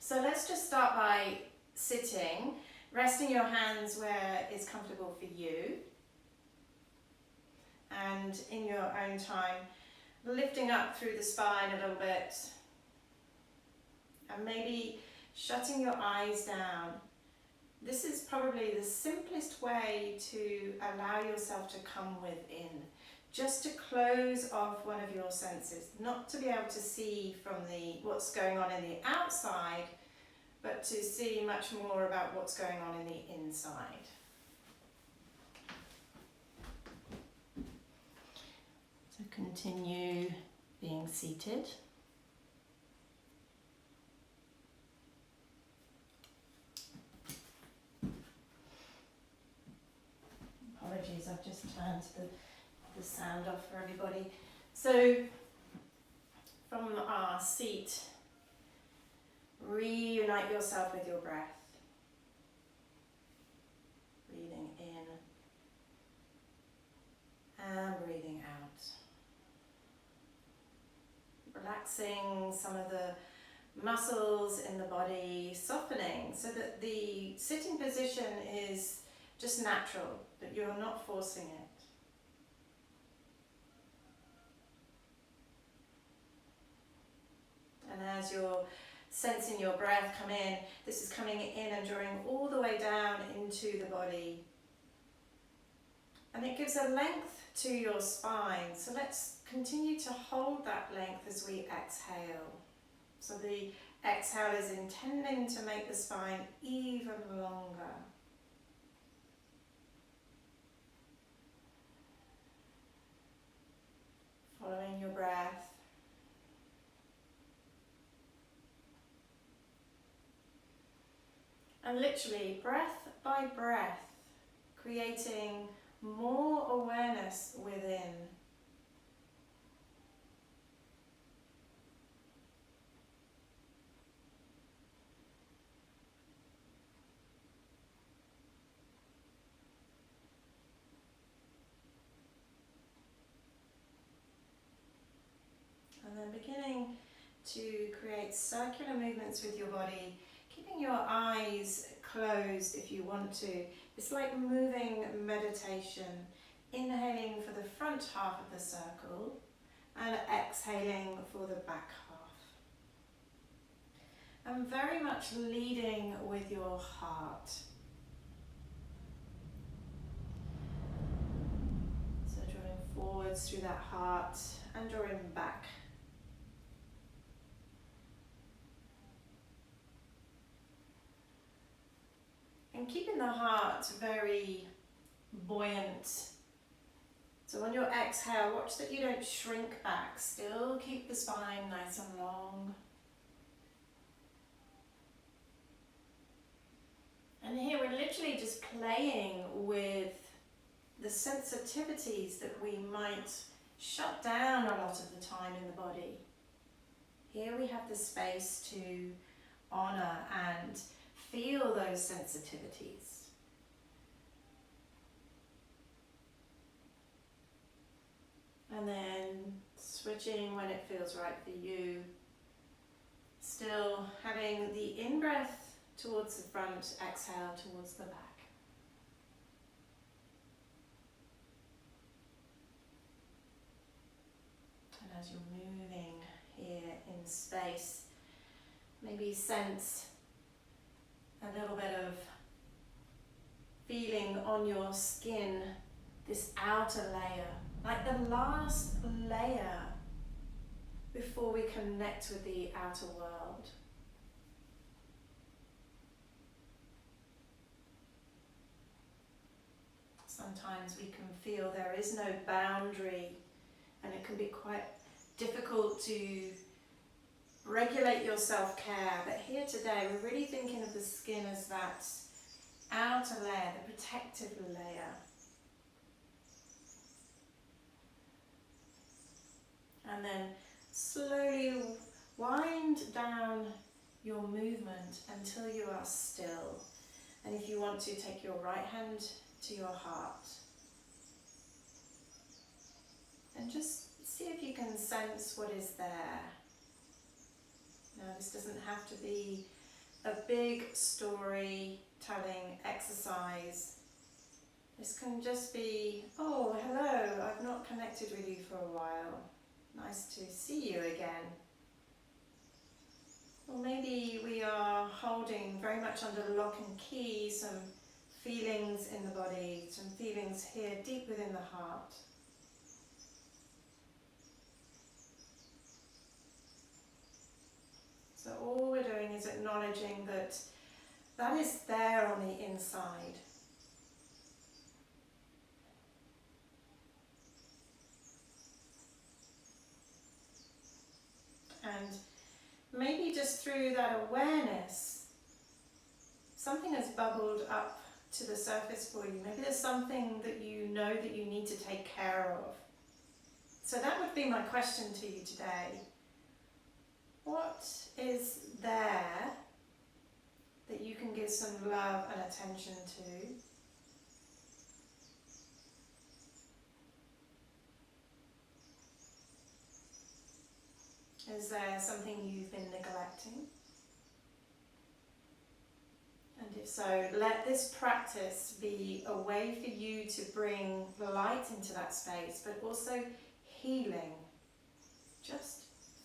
So let's just start by sitting, resting your hands where is comfortable for you, and in your own time, lifting up through the spine a little bit, and maybe shutting your eyes down. This is probably the simplest way to allow yourself to come within, just to close off one of your senses, not to be able to see from what's going on in the outside, but to see much more about what's going on in the inside. So continue being seated. Apologies, I've just turned the sound off for everybody. So from our seat, reunite yourself with your breath. Breathing in and breathing out. Relaxing some of the muscles in the body, softening so that the sitting position is just natural, that you're not forcing it. And as you're sensing your breath come in, this is coming in and drawing all the way down into the body. And it gives a length to your spine. So let's continue to hold that length as we exhale. So the exhale is intending to make the spine even longer. Following your breath. And literally, breath by breath, creating more awareness within. And then beginning to create circular movements with your body, keeping your eyes closed if you want to. It's like moving meditation, inhaling for the front half of the circle and exhaling for the back half. And very much leading with your heart. So drawing forwards through that heart and drawing back. And keeping the heart very buoyant. So on your exhale, watch that you don't shrink back. Still keep the spine nice and long. And here we're literally just playing with the sensitivities that we might shut down a lot of the time in the body. Here we have the space to honor and feel those sensitivities. And then switching when it feels right for you. Still having the in-breath towards the front, exhale towards the back. And as you're moving here in space, maybe sense a little bit of feeling on your skin, this outer layer, like the last layer before we connect with the outer world. Sometimes we can feel there is no boundary, and it can be quite difficult to regulate your self-care, but here today we're really thinking of the skin as that outer layer, the protective layer. And then slowly wind down your movement until you are still. And if you want to, take your right hand to your heart. And just see if you can sense what is there. Now, this doesn't have to be a big storytelling exercise. This can just be, oh, hello, I've not connected with you for a while. Nice to see you again. Or maybe we are holding very much under lock and key some feelings in the body, some feelings here deep within the heart. So all we're doing is acknowledging that that is there on the inside. And maybe just through that awareness, something has bubbled up to the surface for you. Maybe there's something that you know that you need to take care of. So that would be my question to you today. What is there that you can give some love and attention to? Is there something you've been neglecting? And if so, let this practice be a way for you to bring light into that space, but also healing, just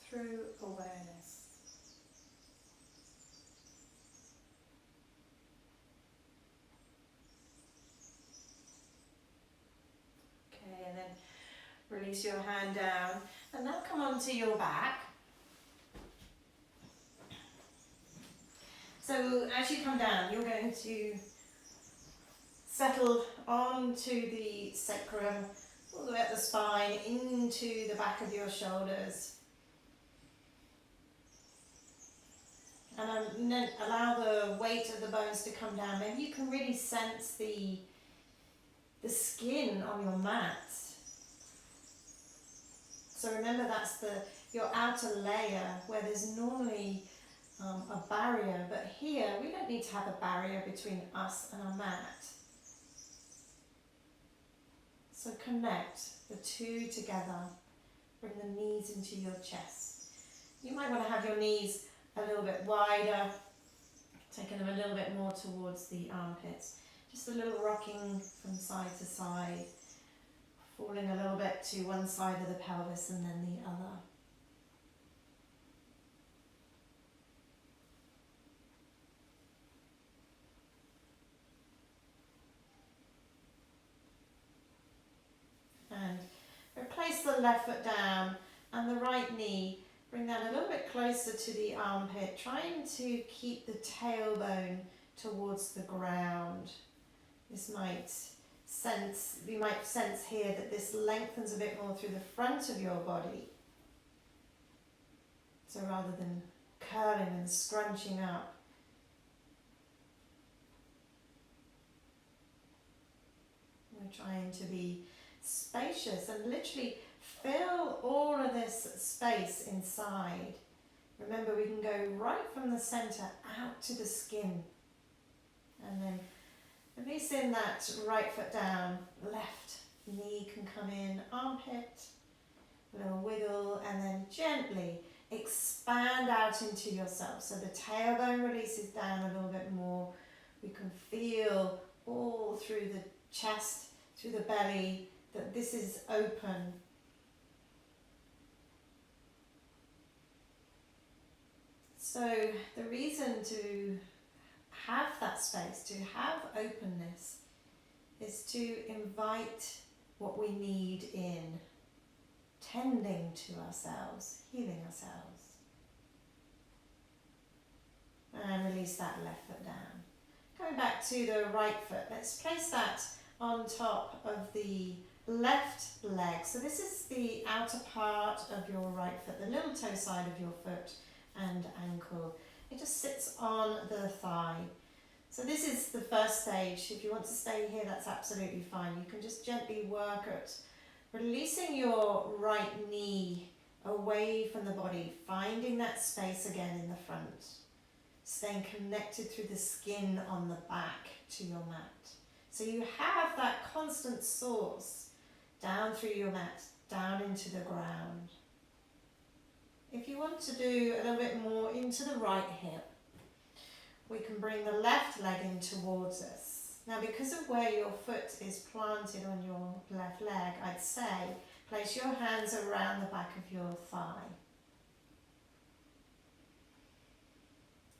through awareness. Okay, and then release your hand down, and now come onto your back. So as you come down, you're going to settle onto the sacrum, all the way up the spine, into the back of your shoulders. And then allow the weight of the bones to come down. Maybe you can really sense the skin on your mat. So remember, that's your outer layer where there's normally a barrier, but here we don't need to have a barrier between us and our mat. So connect the two together. Bring the knees into your chest. You might want to have your knees a little bit wider, taking them a little bit more towards the armpits. Just a little rocking from side to side, falling a little bit to one side of the pelvis and then the other. And replace the left foot down and the right knee. Bring that a little bit closer to the armpit, trying to keep the tailbone towards the ground. This might you might sense here that this lengthens a bit more through the front of your body. So rather than curling and scrunching up, we're trying to be spacious and literally fill all of this space inside. Remember, we can go right from the center out to the skin. And then releasing that right foot down, left knee can come in, armpit, a little wiggle, and then gently expand out into yourself. So the tailbone releases down a little bit more. We can feel all through the chest, through the belly, that this is open. So the reason to have that space, to have openness, is to invite what we need in, tending to ourselves, healing ourselves. And release that left foot down. Going back to the right foot, let's place that on top of the left leg. So this is the outer part of your right foot, the little toe side of your foot and ankle. It just sits on the thigh. So this is the first stage. If you want to stay here, that's absolutely fine. You can just gently work at releasing your right knee away from the body, finding that space again in the front, staying connected through the skin on the back to your mat. So you have that constant source down through your mat, down into the ground. If you want to do a little bit more into the right hip, we can bring the left leg in towards us. Now, because of where your foot is planted on your left leg, I'd say place your hands around the back of your thigh.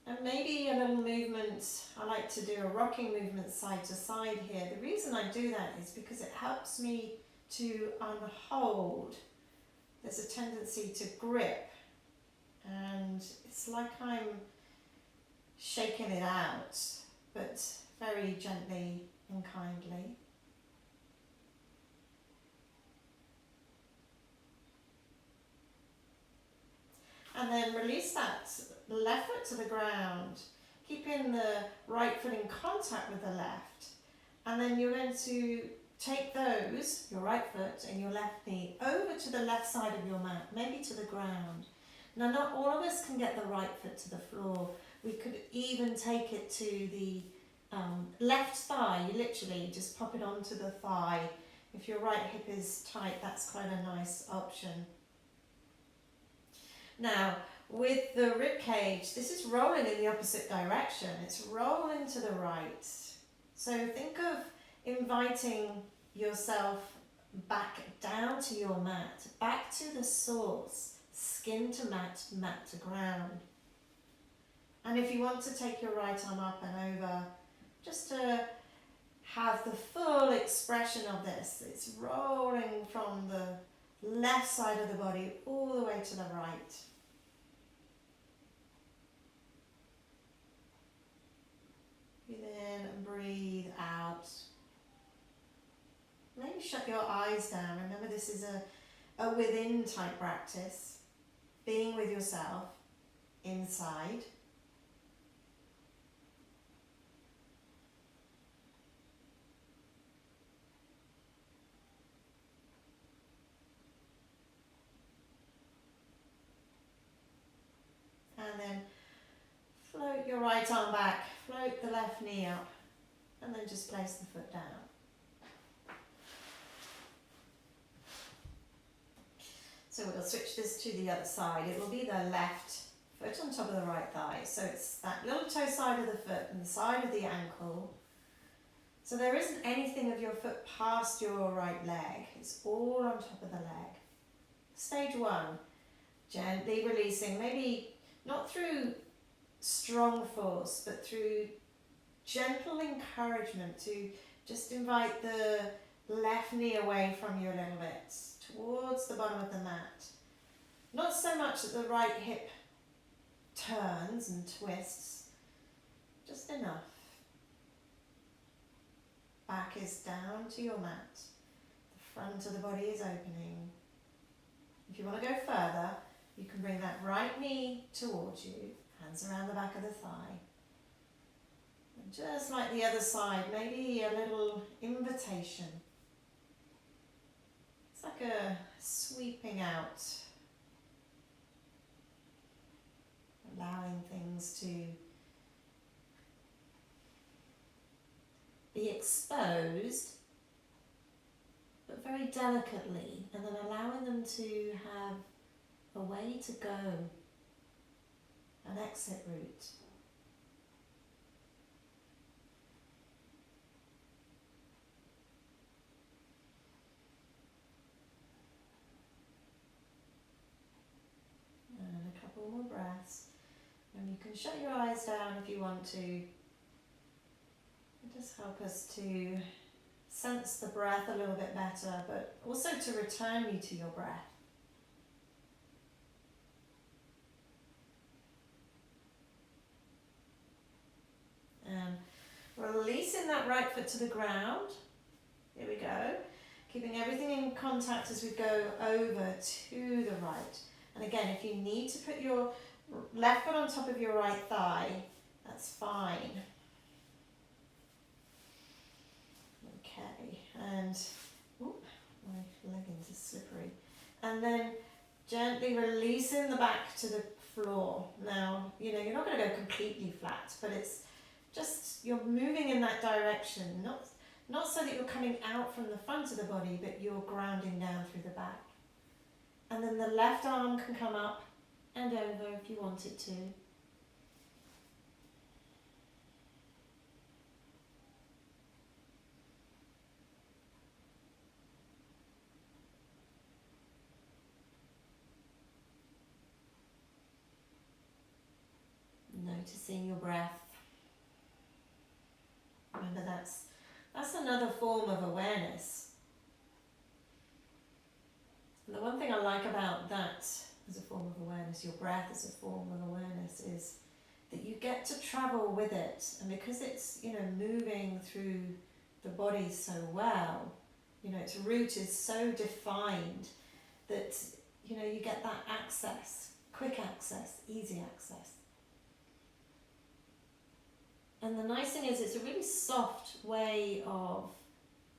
And maybe a little movement, I like to do a rocking movement side to side here. The reason I do that is because it helps me to unhold. There's a tendency to grip, and it's like I'm shaking it out, but very gently and kindly. And then release that left foot to the ground, keeping the right foot in contact with the left. And then you're going to take those, your right foot and your left knee, over to the left side of your mat, maybe to the ground. Now, not all of us can get the right foot to the floor. We could even take it to the left thigh. You literally just pop it onto the thigh. If your right hip is tight, that's quite a nice option. Now, with the rib cage, this is rolling in the opposite direction. It's rolling to the right. So think of inviting yourself back down to your mat, back to the source, skin to mat, mat to ground. And if you want to take your right arm up and over, just to have the full expression of this, it's rolling from the left side of the body all the way to the right. Breathe in and breathe out. Maybe shut your eyes down. Remember, this is a within type practice. Being with yourself inside. And then float your right arm back, float the left knee up, and then just place the foot down. So we'll switch this to the other side. It will be the left foot on top of the right thigh. So it's that little toe side of the foot and the side of the ankle. So there isn't anything of your foot past your right leg. It's all on top of the leg. Stage one, gently releasing, maybe not through strong force, but through gentle encouragement to just invite the left knee away from you a little bit, towards the bottom of the mat. Not so much that the right hip turns and twists, just enough. Back is down to your mat. The front of the body is opening. If you want to go further, you can bring that right knee towards you, hands around the back of the thigh. And just like the other side, maybe a little invitation. It's like a sweeping out, allowing things to be exposed, but very delicately, and then allowing them to have a way to go, an exit route. And a couple more breaths. And you can shut your eyes down if you want to. It just help us to sense the breath a little bit better, but also to return you to your breath. And releasing that right foot to the ground. Here we go. Keeping everything in contact as we go over to the right. And again, if you need to put your left foot on top of your right thigh, that's fine. Okay, and whoop, my leggings are slippery. And then gently releasing the back to the floor. Now, you know, you're not going to go completely flat, but it's just, you're moving in that direction, not so that you're coming out from the front of the body, but you're grounding down through the back. And then the left arm can come up and over if you want it to. Noticing your breath. Remember, that's another form of awareness. And the one thing I like about that as a form of awareness, your breath as a form of awareness, is that you get to travel with it. And because it's, moving through the body so well, its route is so defined that, you get that access, quick access, easy access. And the nice thing is it's a really soft way of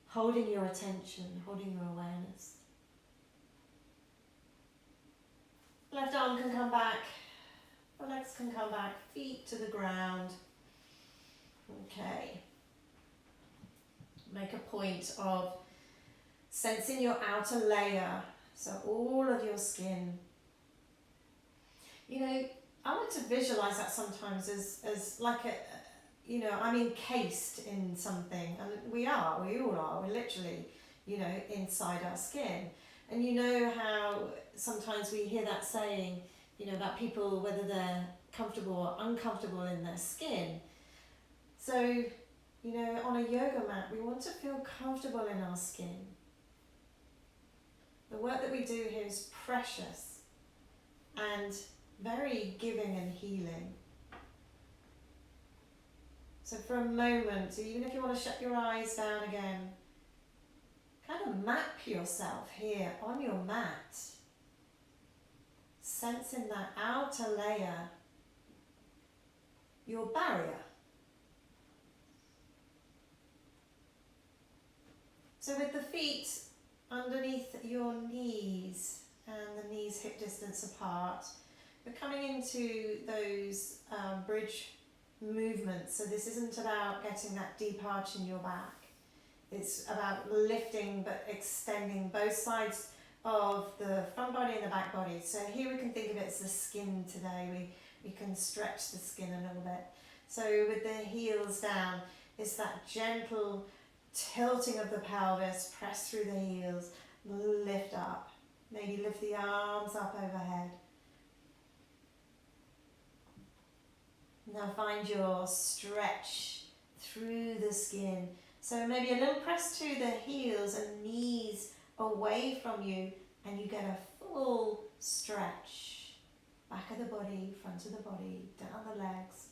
holding your attention, holding your awareness. Left arm can come back, the legs can come back, feet to the ground. Okay. Make a point of sensing your outer layer, so all of your skin. I like to visualize that sometimes as like I'm encased in something, and we all are, we're literally, inside our skin. And how sometimes we hear that saying, about people, whether they're comfortable or uncomfortable in their skin. So, on a yoga mat, we want to feel comfortable in our skin. The work that we do here is precious and very giving and healing. So for a moment, even if you want to shut your eyes down again, kind of map yourself here on your mat, sensing that outer layer, your barrier. So with the feet underneath your knees and the knees hip distance apart, we're coming into those bridge movements. So this isn't about getting that deep arch in your back. It's about lifting but extending both sides of the front body and the back body. So here we can think of it as the skin today. We can stretch the skin a little bit. So with the heels down, it's that gentle tilting of the pelvis, press through the heels, lift up. Maybe lift the arms up overhead. Now find your stretch through the skin. So maybe a little press to the heels and knees away from you, and you get a full stretch. Back of the body, front of the body, down the legs.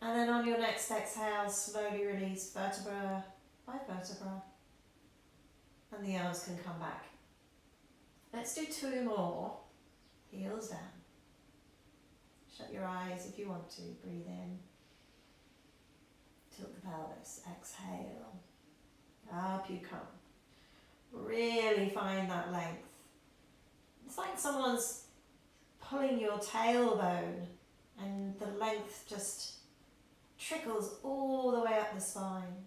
And then on your next exhale, slowly release vertebra by vertebra. And the arms can come back. Let's do 2 more. Heels down. Shut your eyes if you want to. Breathe in. Tilt the pelvis. Exhale. Up you come. Really find that length. It's like someone's pulling your tailbone and the length just trickles all the way up the spine.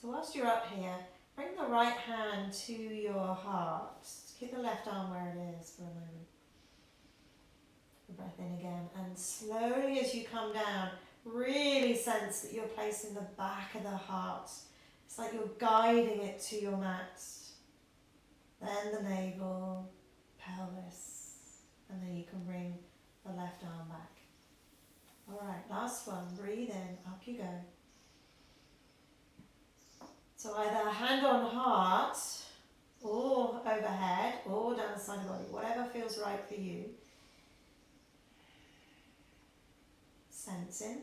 So whilst you're up here, bring the right hand to your heart. Just keep the left arm where it is for a moment. Breath in again, and slowly as you come down, really sense that you're placing the back of the heart. It's like you're guiding it to your mat. Then the navel, pelvis, and then you can bring the left arm back. Alright, last one. Breathe in, up you go. So either hand on heart, or overhead, or down the side of the body, whatever feels right for you. Sensing.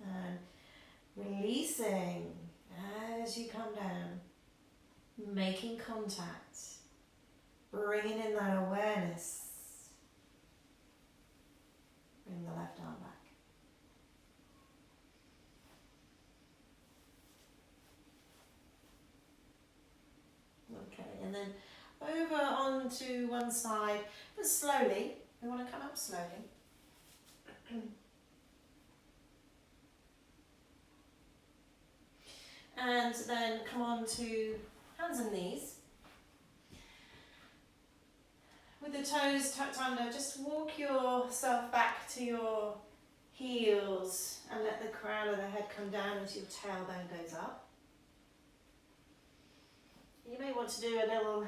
And releasing as you come down, making contact, bringing in that awareness. Bring the left arm back. Okay, and then over onto one side, but slowly. We want to come up slowly. And then come on to hands and knees. With the toes tucked under, just walk yourself back to your heels and let the crown of the head come down as your tailbone goes up. You may want to do a little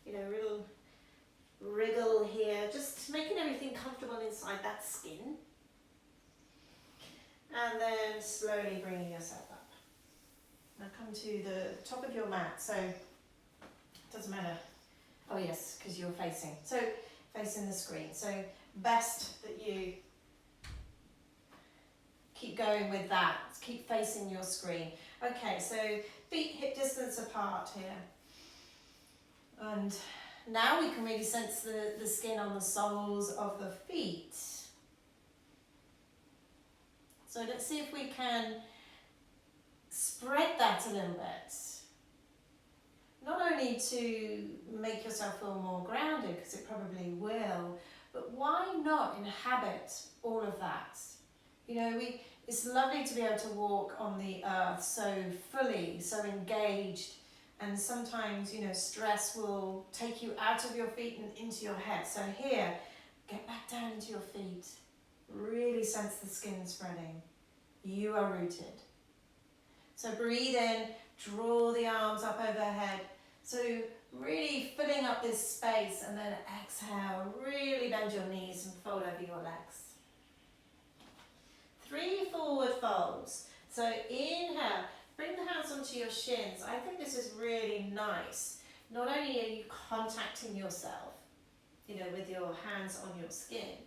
little wriggle here, just making everything comfortable inside that skin. And then slowly bringing yourself up. Now come to the top of your mat, so it doesn't matter. Oh yes, because you're facing. So facing the screen. So best that you keep going with that. Keep facing your screen. Okay, so feet hip distance apart here. And now we can really sense the skin on the soles of the feet. So let's see if we can spread that a little bit. Not only to make yourself feel more grounded, because it probably will, but why not inhabit all of that? It's lovely to be able to walk on the earth so fully, so engaged, and sometimes, stress will take you out of your feet and into your head. So here, get back down into your feet. Really sense the skin spreading. You are rooted. So breathe in, draw the arms up overhead. So really filling up this space, and then exhale, really bend your knees and fold over your legs. 3 forward folds. So inhale, bring the hands onto your shins. I think this is really nice. Not only are you contacting yourself, with your hands on your skin,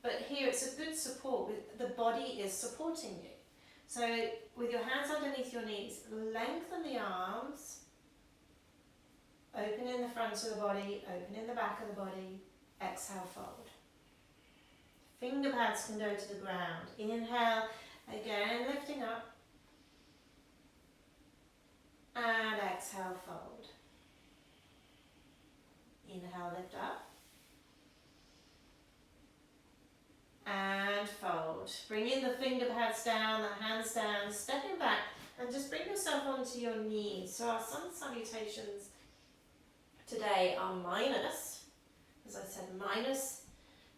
but here it's a good support. The body is supporting you. So with your hands underneath your knees, lengthen the arms, open in the front of the body, open in the back of the body, exhale, fold. Finger pads can go to the ground. Inhale, again lifting up, and exhale, fold. Inhale, lift up, and fold. Bring in the finger pads down, the hands down, stepping back, and just bring yourself onto your knees. So our sun salutations today are minus, as I said, minus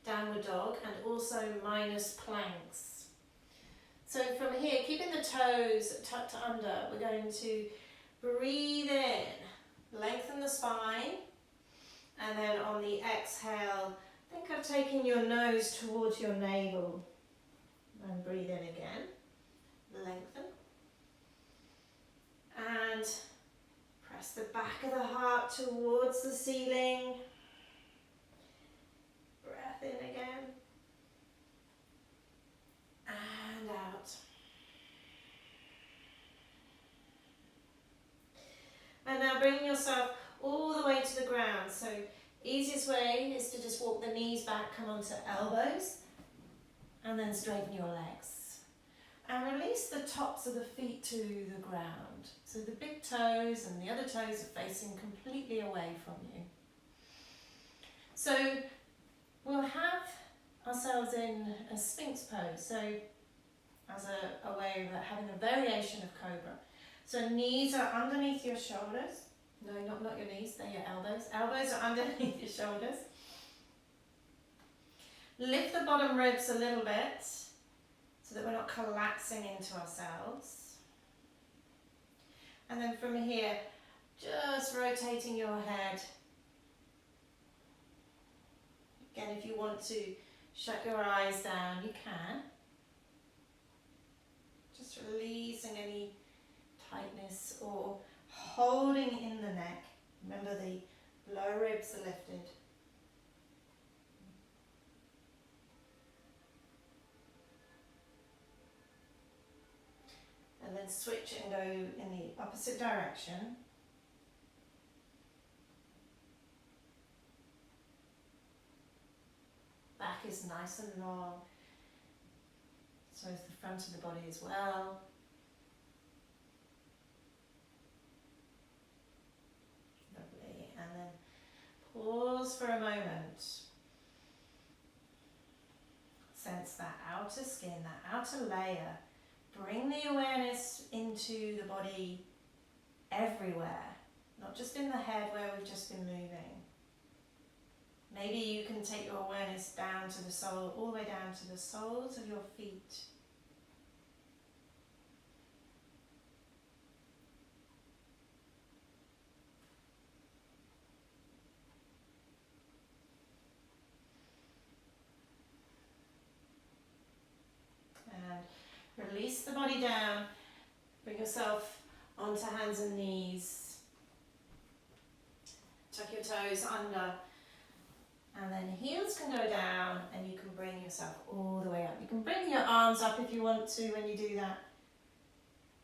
downward dog, and also minus planks. So from here, keeping the toes tucked under, we're going to breathe in, lengthen the spine, and then on the exhale, think of taking your nose towards your navel, and breathe in again, lengthen, and press the back of the heart towards the ceiling. Breath in again, and out. And now bring yourself all the way to the ground. So easiest way is to just walk the knees back, come onto elbows, and then straighten your legs. And release the tops of the feet to the ground. So the big toes and the other toes are facing completely away from you. So we'll have ourselves in a Sphinx pose, so as a way of having a variation of Cobra. So knees are underneath your shoulders. No, not your knees, they're your elbows. Elbows are underneath your shoulders. Lift the bottom ribs a little bit so that we're not collapsing into ourselves. And then from here, just rotating your head. Again, if you want to shut your eyes down, you can. Just releasing any tightness or holding in the neck. Remember, the lower ribs are lifted. And then switch and go in the opposite direction. Back is nice and long. So is the front of the body as well. Lovely. And then pause for a moment. Sense that outer skin, that outer layer. Bring the awareness into the body everywhere, not just in the head where we've just been moving. Maybe you can take your awareness down to the sole, all the way down to the soles of your feet. body down, bring yourself onto hands and knees. Tuck your toes under. And then heels can go down and you can bring yourself all the way up. You can bring your arms up if you want to when you do that.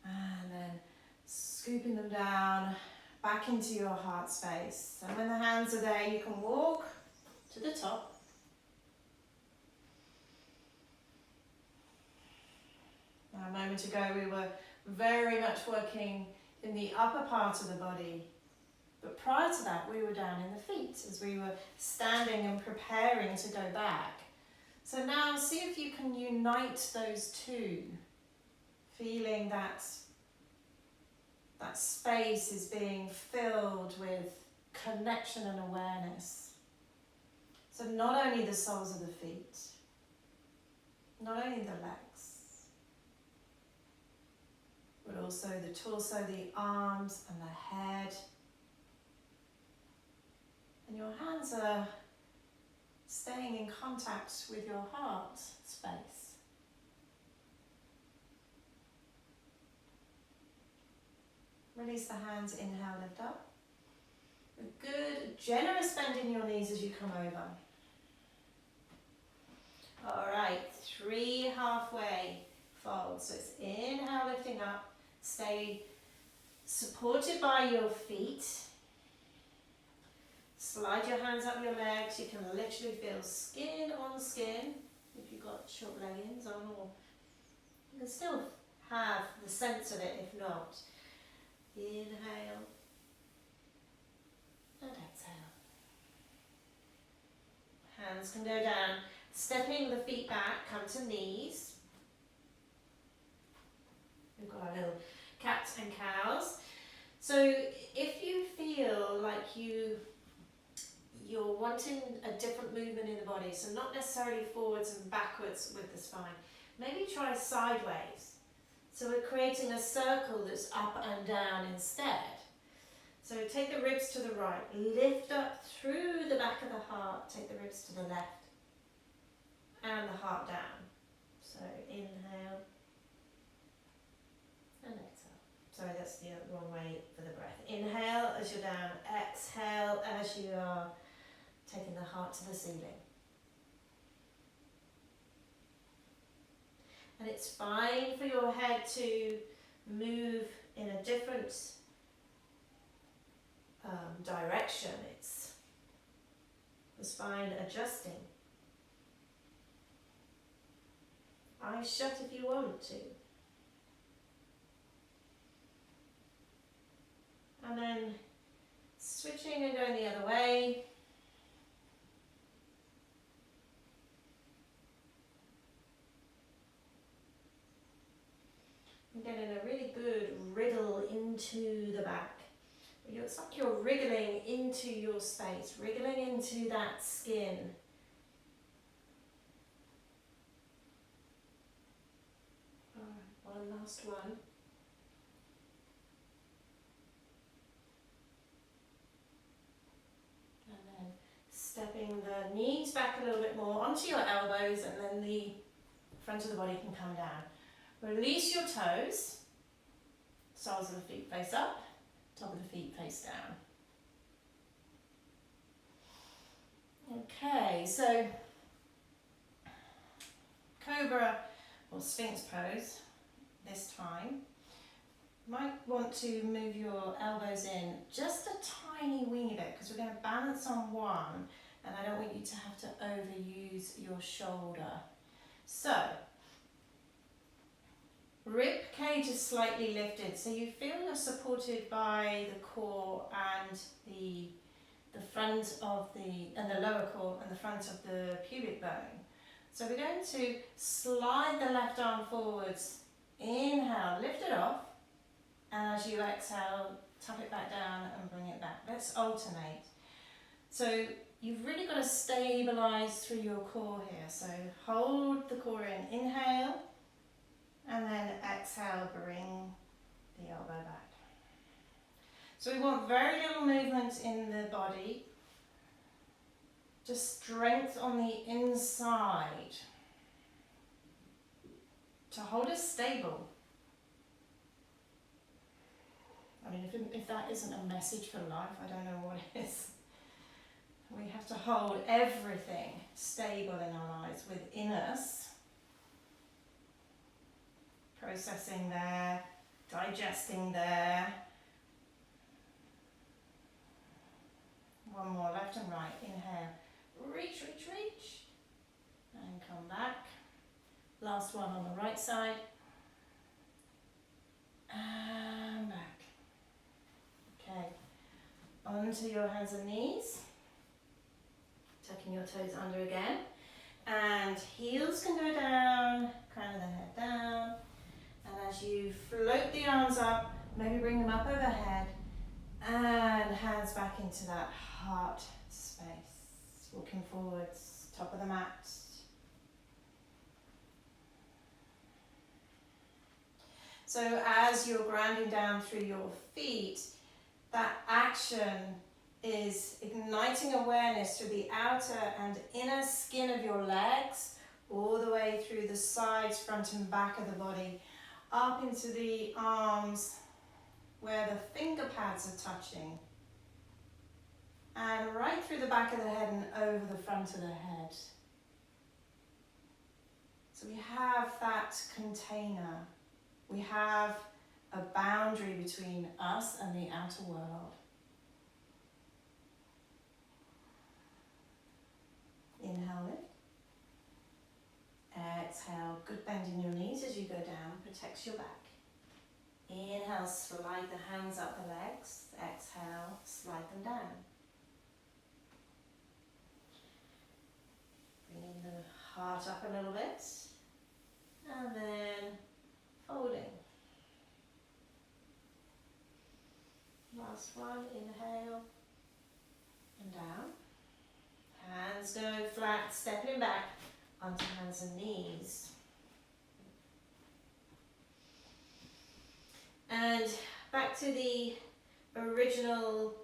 And then scooping them down back into your heart space. And when the hands are there, you can walk to the top. Now, a moment ago, we were very much working in the upper part of the body. But prior to that, we were down in the feet as we were standing and preparing to go back. So now see if you can unite those two, feeling that space is being filled with connection and awareness. So not only the soles of the feet, not only the legs, but also the torso, the arms and the head. And your hands are staying in contact with your heart space. Release the hands, inhale, lift up. A good, generous bend in your knees as you come over. All right, 3 halfway folds. So it's inhale, lifting up. Stay supported by your feet. Slide your hands up your legs. You can literally feel skin on skin if you've got short leggings on, or you can still have the sense of it if not. Inhale and exhale. Hands can go down. Stepping the feet back, come to knees. We've got our little cats and cows. So if you feel like you're wanting a different movement in the body, so not necessarily forwards and backwards with the spine, maybe try sideways. So we're creating a circle that's up and down instead. So take the ribs to the right, lift up through the back of the heart, take the ribs to the left and the heart down. So inhale and exhale. Sorry, that's the wrong way for the breath. Inhale as you're down, exhale as you are taking the heart to the ceiling. And it's fine for your head to move in a different direction. It's the spine adjusting. Eyes shut if you want to. And then switching and going the other way. And getting a really good wriggle into the back. It's like you're wriggling into your space, wriggling into that skin. Alright, one last one. And then stepping the knees back a little bit more onto your elbows, and then the front of the body can come down. Release your toes, soles of the feet face up, top of the feet face down. Okay, so Cobra or Sphinx pose this time. You might want to move your elbows in just a tiny weeny bit because we're going to balance on one, and I don't want you to have to overuse your shoulder. So rib cage is slightly lifted, so you feel you're supported by the core and the front of the lower core and the front of the pubic bone. So we're going to slide the left arm forwards. Inhale, lift it off, and as you exhale, tap it back down and bring it back. Let's alternate. So you've really got to stabilize through your core here. So hold the core in. Inhale. And then exhale, bring the elbow back. So we want very little movement in the body. Just strength on the inside to hold us stable. I mean, if that isn't a message for life, I don't know what is. We have to hold everything stable in our lives within us. Processing there, digesting there. One more, left and right. Inhale. Reach, reach, reach. And come back. Last one on the right side. And back. Okay. Onto your hands and knees. Tucking your toes under again. And heels can go down, crown of the head down. And as you float the arms up, maybe bring them up overhead. And hands back into that heart space. Walking forwards, top of the mat. So as you're grounding down through your feet, that action is igniting awareness through the outer and inner skin of your legs, all the way through the sides, front and back of the body, up into the arms where the finger pads are touching, and right through the back of the head and over the front of the head. So we have that container. We have a boundary between us and the outer world. Inhale, lift. Exhale, good bend in your knees as you go down, protects your back. Inhale, slide the hands up the legs. Exhale, slide them down. Bringing the heart up a little bit. And then folding. Last one, inhale and down. Hands go flat, stepping back onto hands and knees. And back to the original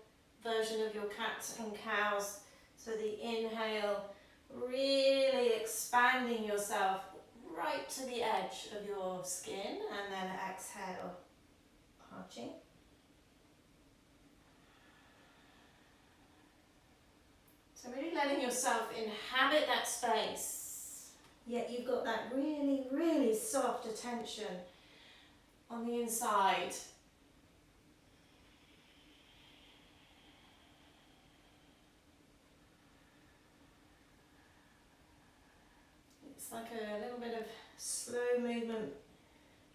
version of your cats and cows. So the inhale, really expanding yourself right to the edge of your skin, and then exhale, arching. So really letting yourself inhabit that space, yet you've got that really, really soft attention on the inside. It's like a little bit of slow movement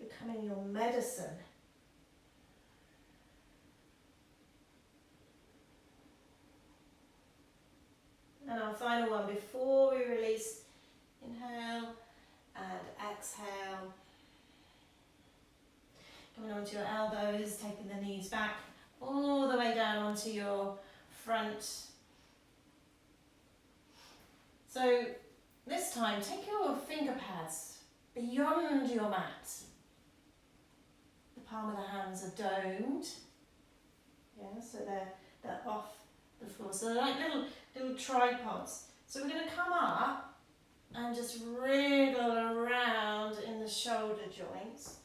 becoming your medicine. And our final one before we release, inhale and exhale. Coming onto your elbows, taking the knees back all the way down onto your front. So this time, take your finger pads beyond your mat. The palm of the hands are domed. Yeah, so they're off the floor. So they're like little tripods. So we're going to come up and just wriggle around in the shoulder joints.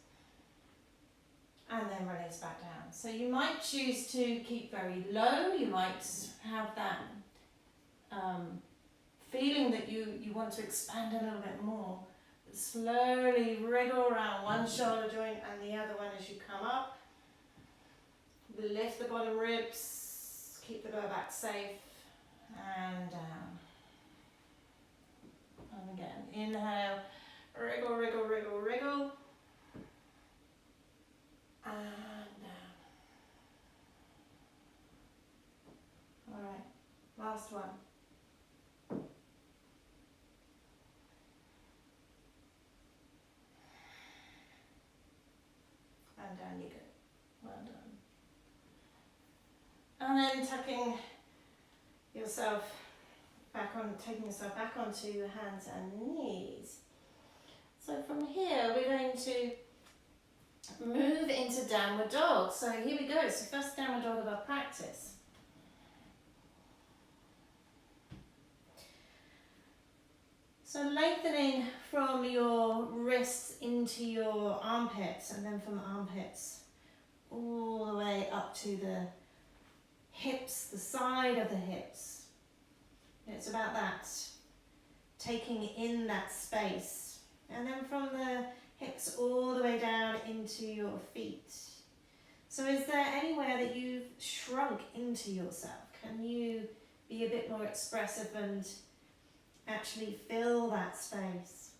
And then release back down. So you might choose to keep very low. You might have that feeling that you want to expand a little bit more. But slowly wriggle around one shoulder joint and the other one as you come up. Lift the bottom ribs. Keep the lower back safe. And down. And again, inhale. Wriggle, wriggle, wriggle, wriggle. And down. Alright, last one. And down you go. Well done. And then tucking yourself back on, taking yourself back onto your hands and knees. So from here we're going to move into downward dog. So here we go. So first downward dog of our practice. So lengthening from your wrists into your armpits, and then from armpits all the way up to the hips, the side of the hips. It's about that, taking in that space. And then from the hips all the way down into your feet. So is there anywhere that you've shrunk into yourself? Can you be a bit more expressive and actually fill that space?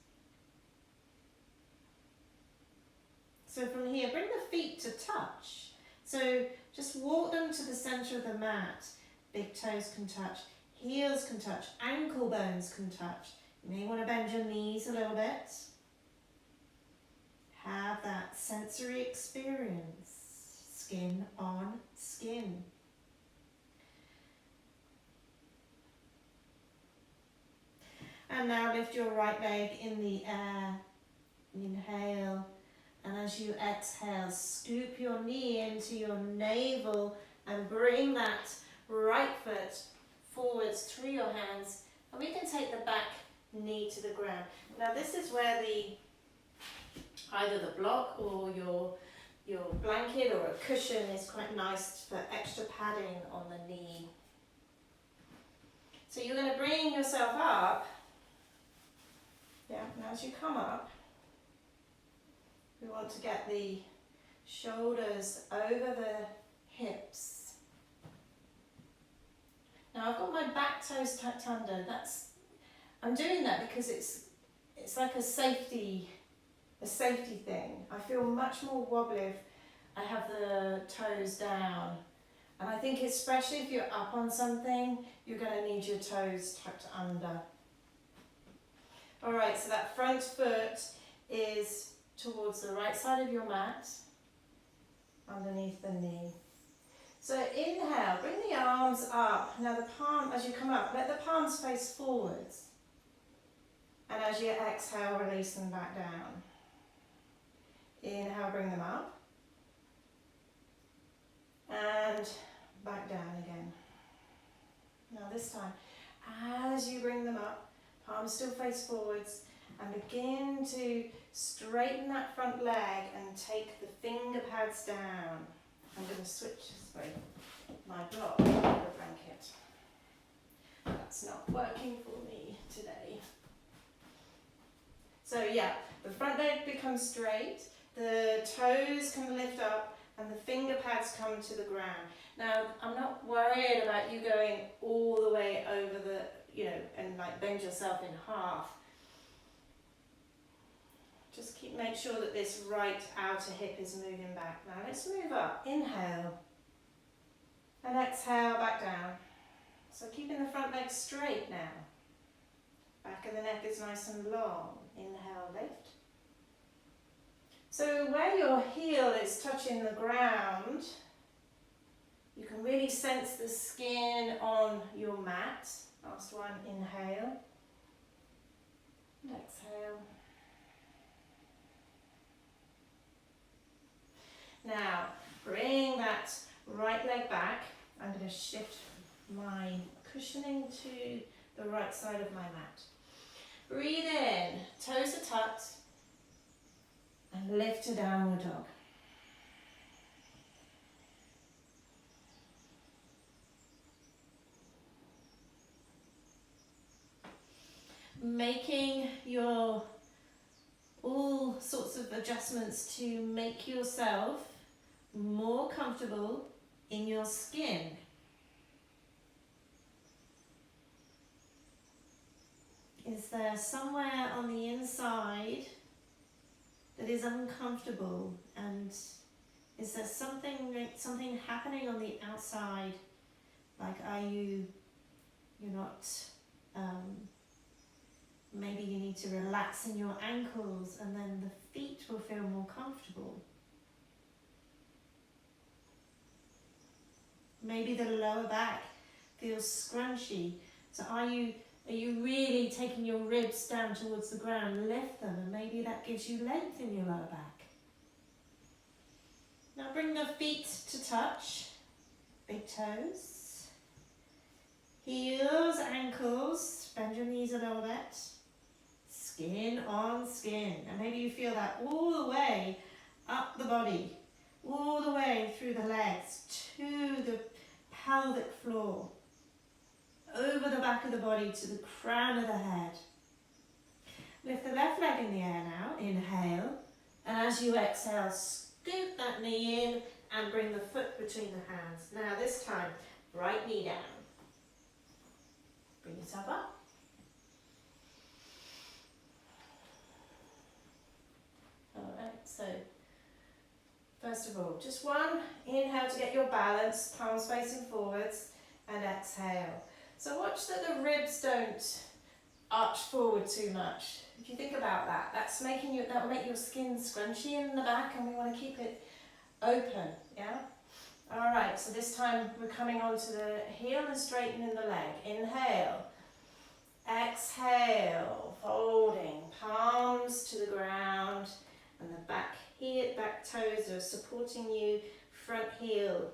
So from here, bring the feet to touch. So just walk them to the center of the mat. Big toes can touch, heels can touch, ankle bones can touch. You may want to bend your knees a little bit. Have that sensory experience, skin on skin. And now lift your right leg in the air. Inhale. And as you exhale, scoop your knee into your navel and bring that right foot forwards through your hands. And we can take the back knee to the ground. Now this is where either the block or your blanket or a cushion is quite nice for extra padding on the knee. So you're going to bring yourself up. Yeah, now as you come up, we want to get the shoulders over the hips. Now I've got my back toes tucked under. I'm doing that because it's like a safety thing. I feel much more wobbly if I have the toes down. And I think especially if you're up on something, you're going to need your toes tucked under. Alright, so that front foot is towards the right side of your mat, underneath the knee. So inhale, bring the arms up. Now the palm, as you come up, let the palms face forwards. And as you exhale, release them back down. Inhale, bring them up. And back down again. Now this time, as you bring them up, palms still face forwards, and begin to straighten that front leg and take the finger pads down. I'm going to switch my block to the blanket. That's not working for me today. So yeah, the front leg becomes straight, the toes can lift up, and the finger pads come to the ground. Now, I'm not worried about you going all the way over and like bend yourself in half. Just make sure that this right outer hip is moving back. Now let's move up. Inhale. And exhale, back down. So keeping the front leg straight now. Back of the neck is nice and long. Inhale, lift. So where your heel is touching the ground, you can really sense the skin on your mat. Last one, inhale. And exhale. Now, bring that right leg back. I'm going to shift my cushioning to the right side of my mat. Breathe in, toes are tucked, and lift to downward dog. Making all sorts of adjustments to make yourself more comfortable in your skin. Is there somewhere on the inside that is uncomfortable, and is there something happening on the outside? Like, you're not, maybe you need to relax in your ankles, and then the feet will feel more comfortable. Maybe the lower back feels scrunchy. So are you really taking your ribs down towards the ground? Lift them, and maybe that gives you length in your lower back. Now bring the feet to touch. Big toes. Heels, ankles. Bend your knees a little bit. Skin on skin. And maybe you feel that all the way up the body. all the way through the legs to the pelvic floor, over the back of the body to the crown of the head. Lift the left leg in the air now, inhale, and as you exhale, scoop that knee in and bring the foot between the hands. Now this time, right knee down. Bring yourself up. Alright, so first of all, just one inhale to get your balance, palms facing forwards, and exhale. So watch that the ribs don't arch forward too much. If you think about that, that will make your skin scrunchy in the back, and we want to keep it open, yeah? Alright, so this time we're coming onto the heel and straightening the leg. Inhale, exhale, folding, palms to the ground, and the back toes are supporting you, front heel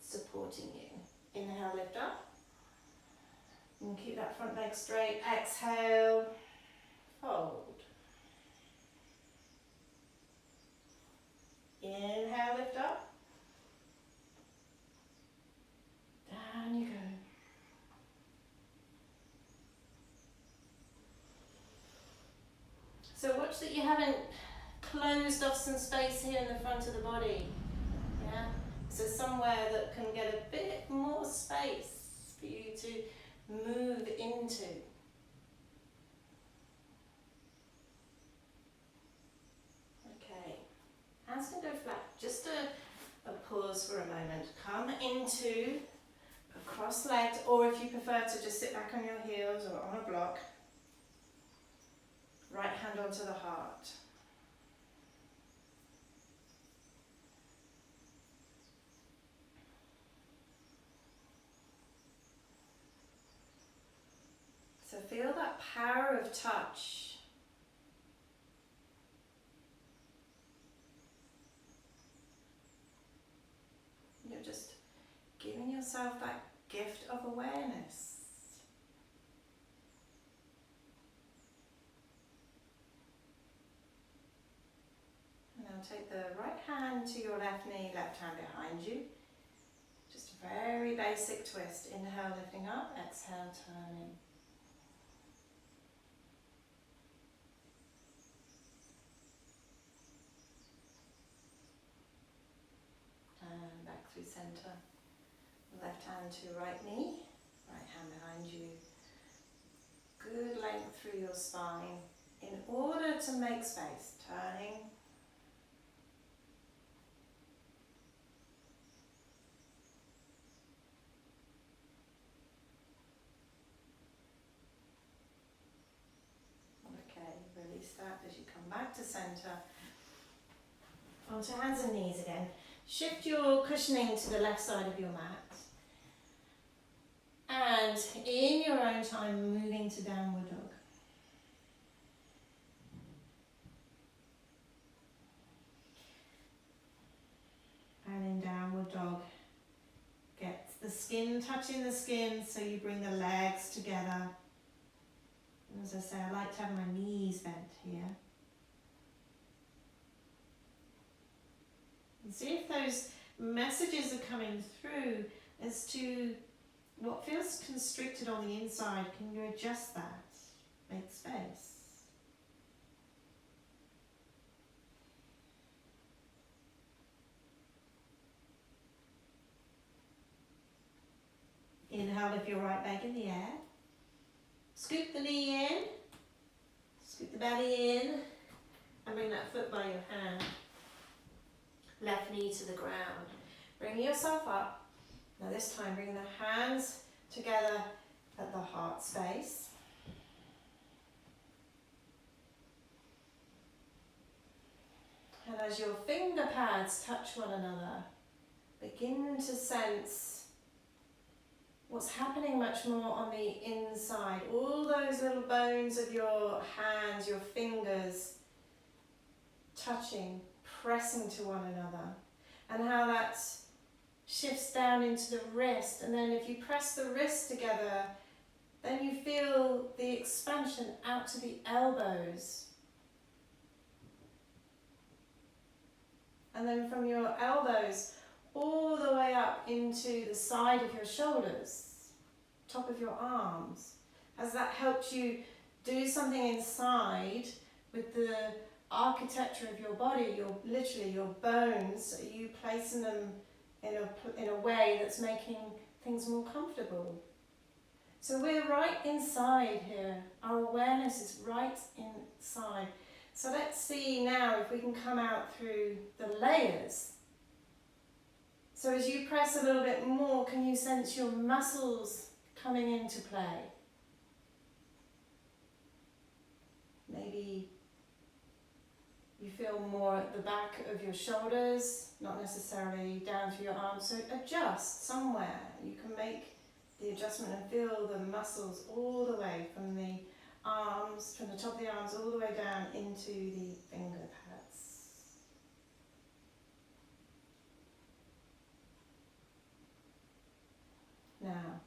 supporting you. Inhale, lift up. And keep that front leg straight. Exhale, fold. Inhale, lift up. Down you go. So watch that you haven't closed off some space here in the front of the body. Yeah? So somewhere that can get a bit more space for you to move into. Okay, hands can go flat. Just a pause for a moment. Come into a cross-legged, or if you prefer to just sit back on your heels or on a block. Right hand onto the heart. So feel that power of touch. You're just giving yourself that gift of awareness. And now take the right hand to your left knee, left hand behind you. Just a very basic twist. Inhale, lifting up, exhale, turning. And back through centre. Left hand to right knee, right hand behind you. Good length through your spine. In order to make space, turning. Okay, release that as you come back to centre. Onto hands and knees again. Shift your cushioning to the left side of your mat. And in your own time, moving to downward dog. And in downward dog, get the skin touching the skin, so you bring the legs together. And as I say, I like to have my knees bent here. And see if those messages are coming through as to what feels constricted on the inside. Can you adjust that? Make space. Inhale, lift your right leg in the air. Scoop the knee in. Scoop the belly in. And bring that foot by your hand. Left knee to the ground. Bring yourself up. Now this time bring the hands together at the heart space. And as your finger pads touch one another, begin to sense what's happening much more on the inside. All those little bones of your hands, your fingers touching, pressing to one another. And how that shifts down into the wrist, and then if you press the wrist together, then you feel the expansion out to the elbows. And then from your elbows all the way up into the side of your shoulders, top of your arms. Has that helped you do something inside with the architecture of your body, literally your bones? Are you placing them in a way that's making things more comfortable? So we're right inside here. Our awareness is right inside. So let's see now if we can come out through the layers. So as you press a little bit more, can you sense your muscles coming into play? Maybe you feel more at the back of your shoulders, not necessarily down through your arms. So adjust somewhere. You can make the adjustment and feel the muscles all the way from the arms, from the top of the arms all the way down into the finger pads. Now,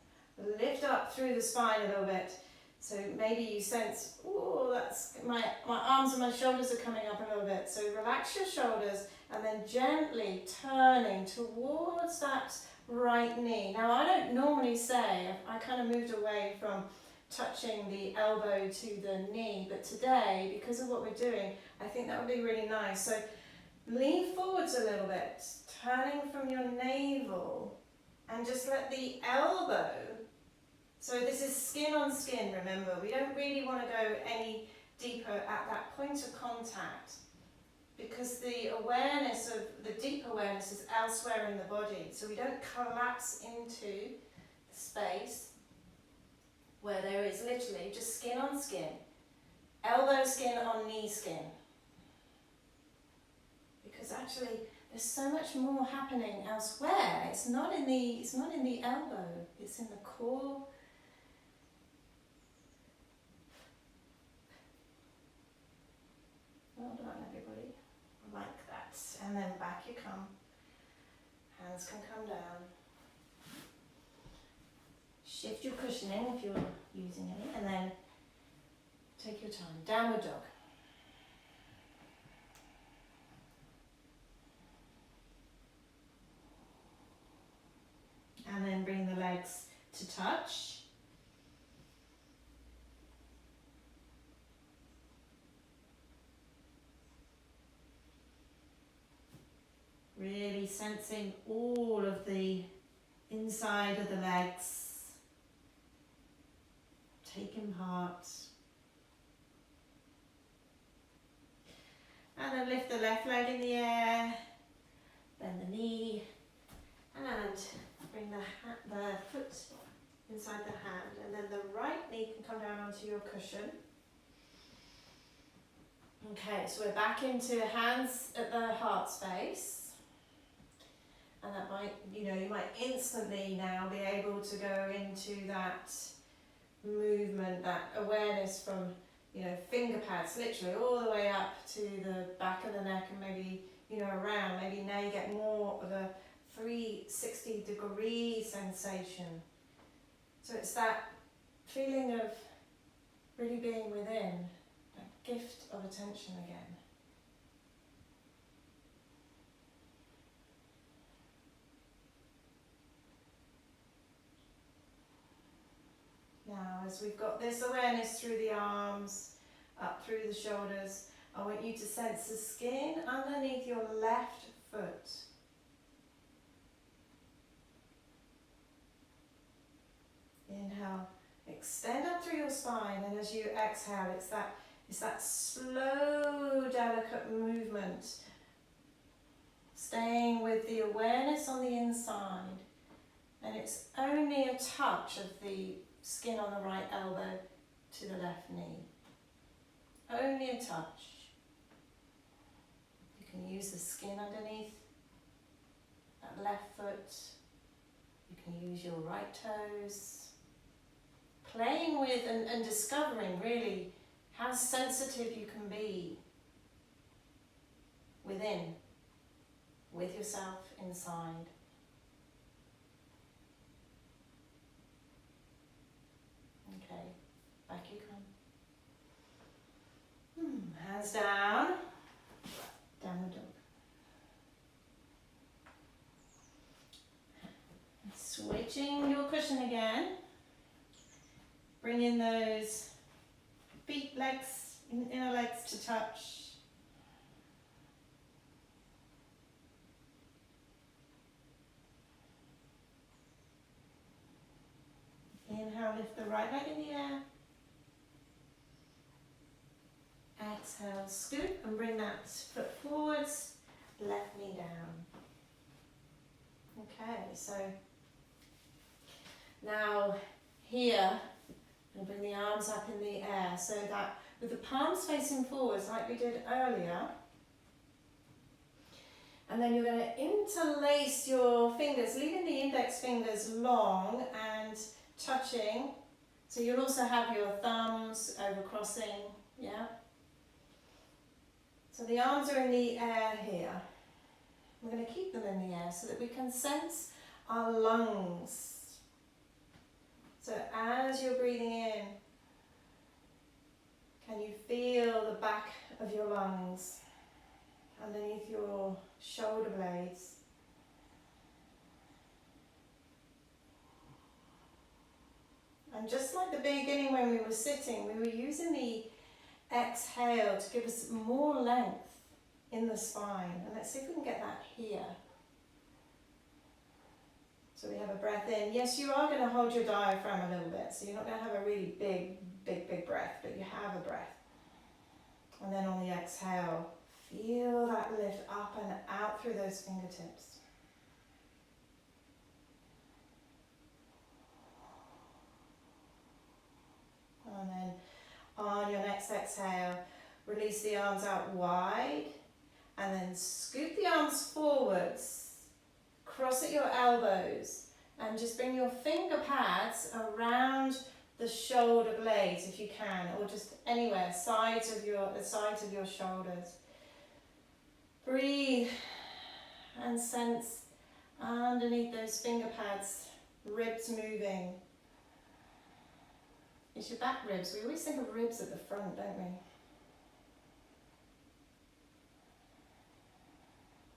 lift up through the spine a little bit. So maybe you sense, oh, that's my arms and my shoulders are coming up a little bit. So relax your shoulders and then gently turning towards that right knee. Now I don't normally say, I kind of moved away from touching the elbow to the knee, but today, because of what we're doing, I think that would be really nice. So lean forwards a little bit, turning from your navel, and just let the elbow, so this is skin on skin, remember, we don't really want to go any deeper at that point of contact, because the awareness of, the deep awareness is elsewhere in the body, so we don't collapse into the space where there is literally just skin on skin, elbow skin on knee skin. Because actually there's so much more happening elsewhere. It's not in the elbow, it's in the core. Well done everybody. Like that. And then back you come. Hands can come down. Shift your cushioning if you're using any, and then take your time. Downward dog. And then bring the legs to touch. Really sensing all of the inside of the legs taking part. And then lift the left leg in the air, bend the knee, and bring the foot inside the hand, and then the right knee can come down onto your cushion. Okay, so we're back into hands at the heart space, and that might, you might instantly now be able to go into that movement, that awareness from, finger pads, literally all the way up to the back of the neck, and maybe, around. Maybe now you get more of a 360-degree sensation. So it's that feeling of really being within, that gift of attention again. Now, as we've got this awareness through the arms, up through the shoulders, I want you to sense the skin underneath your left foot. Inhale, extend up through your spine, and as you exhale, it's that slow, delicate movement, staying with the awareness on the inside, and it's only a touch of the skin on the right elbow to the left knee. Only a touch. You can use the skin underneath that left foot. You can use your right toes. Playing with and discovering really how sensitive you can be within, with yourself inside. Okay, back you come. Hands down, downward dog. Switching your cushion again. Bring in those feet, legs, inner legs to touch. Inhale, lift the right leg in the air. Exhale, scoop and bring that foot forwards, left knee down. Okay, so now here, I'm going to bring the arms up in the air so that with the palms facing forwards like we did earlier, and then you're going to interlace your fingers, leaving the index fingers long and touching. So you'll also have your thumbs over crossing, yeah? So the arms are in the air here. We're going to keep them in the air so that we can sense our lungs. So as you're breathing in, can you feel the back of your lungs underneath your shoulder blades? And just like the beginning when we were sitting, we were using the exhale to give us more length in the spine. And let's see if we can get that here. So we have a breath in. Yes, you are going to hold your diaphragm a little bit, so you're not going to have a really big breath, but you have a breath. And then on the exhale, feel that lift up and out through those fingertips. And then on your next exhale, release the arms out wide and then scoop the arms forwards. Cross at your elbows and just bring your finger pads around the shoulder blades if you can, or just anywhere, the sides of your shoulders. Breathe and sense underneath those finger pads, ribs moving. It's your back ribs. We always think of ribs at the front, don't we?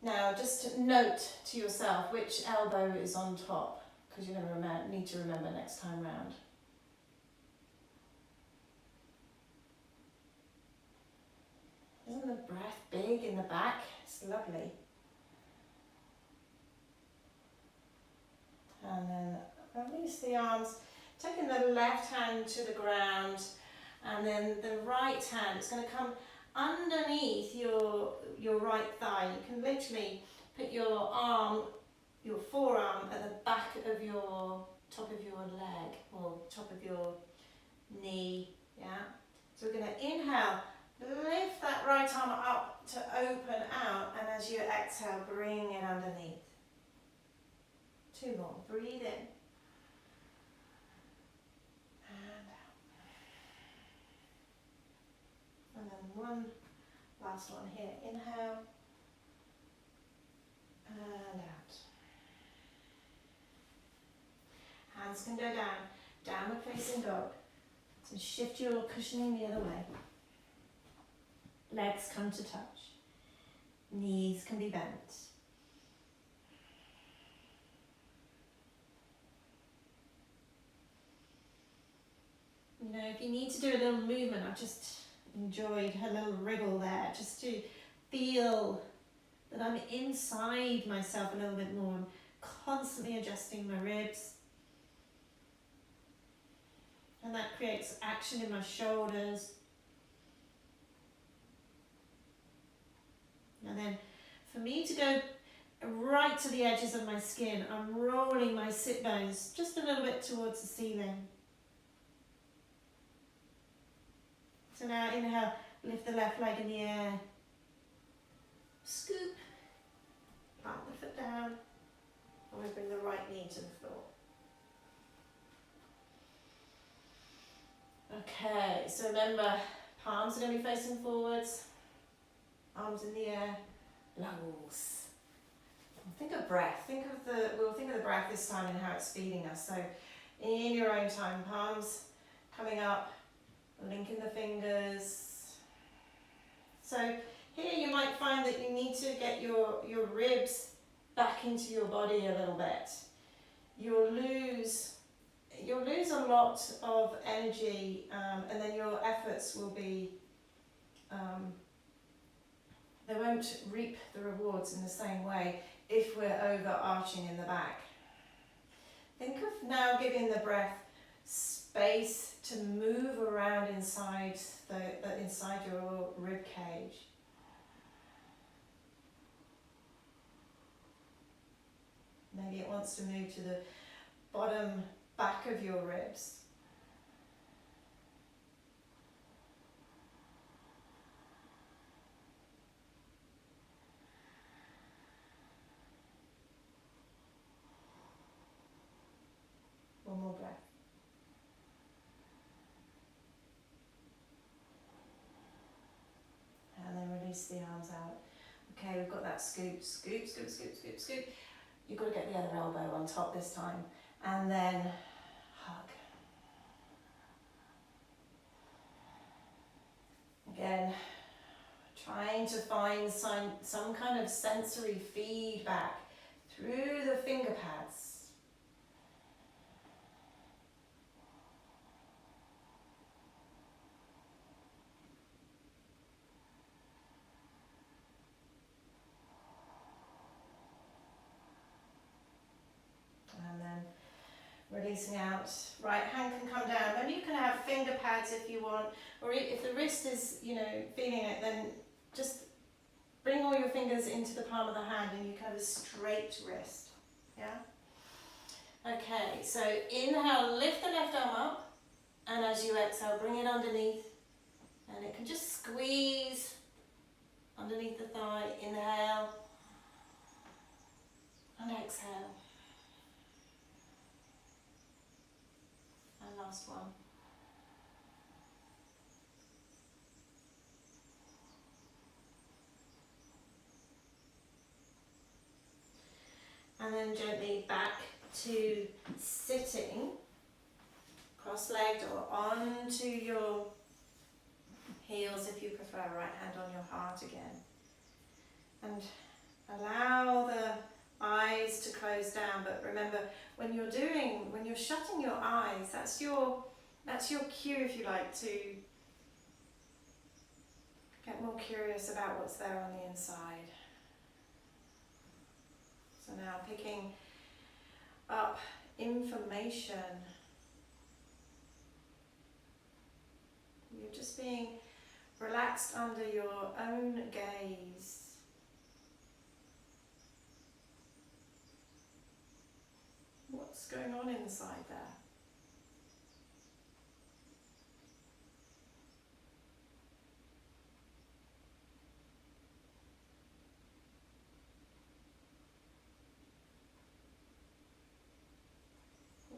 Now, just note to yourself which elbow is on top, because you're going to need to remember next time round. Isn't the breath big in the back? It's lovely. And then release the arms, taking the left hand to the ground, and then the right hand, it's going to come underneath your right thigh. You can literally put your arm, your forearm at the back of your top of your leg or top of your knee, yeah? So we're going to inhale, lift that right arm up to open out, and as you exhale, bring it underneath. 2 more, breathe in. And then one last one here. Inhale and out. Hands can go down, downward facing dog. So shift your cushioning the other way. Legs come to touch. Knees can be bent. You know, if you need to do a little movement, I've just enjoyed her little wriggle there, just to feel that I'm inside myself a little bit more. I'm constantly adjusting my ribs, and that creates action in my shoulders. And then for me to go right to the edges of my skin, I'm rolling my sit bones just a little bit towards the ceiling. So now inhale, lift the left leg in the air, scoop, plant the foot down, and we bring the right knee to the floor. Okay, so remember, palms are going to be facing forwards, arms in the air, lungs. Think of breath. We'll think of the breath this time and how it's feeding us. So in your own time, palms coming up, linking the fingers. So here you might find that you need to get your ribs back into your body a little bit. you'll lose a lot of energy, and then your efforts will be, they won't reap the rewards in the same way if we're overarching in the back. Think of now giving the breath space to move around inside inside your rib cage. Maybe it wants to move to the bottom back of your ribs. One more breath. And then release the arms out. Okay, we've got that scoop, scoop, scoop, scoop, scoop, scoop. You've got to get the other elbow on top this time. And then hug. Again, trying to find some kind of sensory feedback through the finger pads. And then releasing out, right hand can come down. Maybe you can have finger pads if you want, or if the wrist is, feeling it, then just bring all your fingers into the palm of the hand and you can have a straight wrist. Yeah? Okay, so inhale, lift the left arm up, and as you exhale, bring it underneath, and it can just squeeze underneath the thigh. Inhale, and exhale. And last one. And then gently back to sitting, cross-legged or onto your heels if you prefer, right hand on your heart again. And allow the eyes to close down, but remember, when you're shutting your eyes, that's your cue, if you like, to get more curious about what's there on the inside. So now picking up information. You're just being relaxed under your own gaze. What's going on inside there?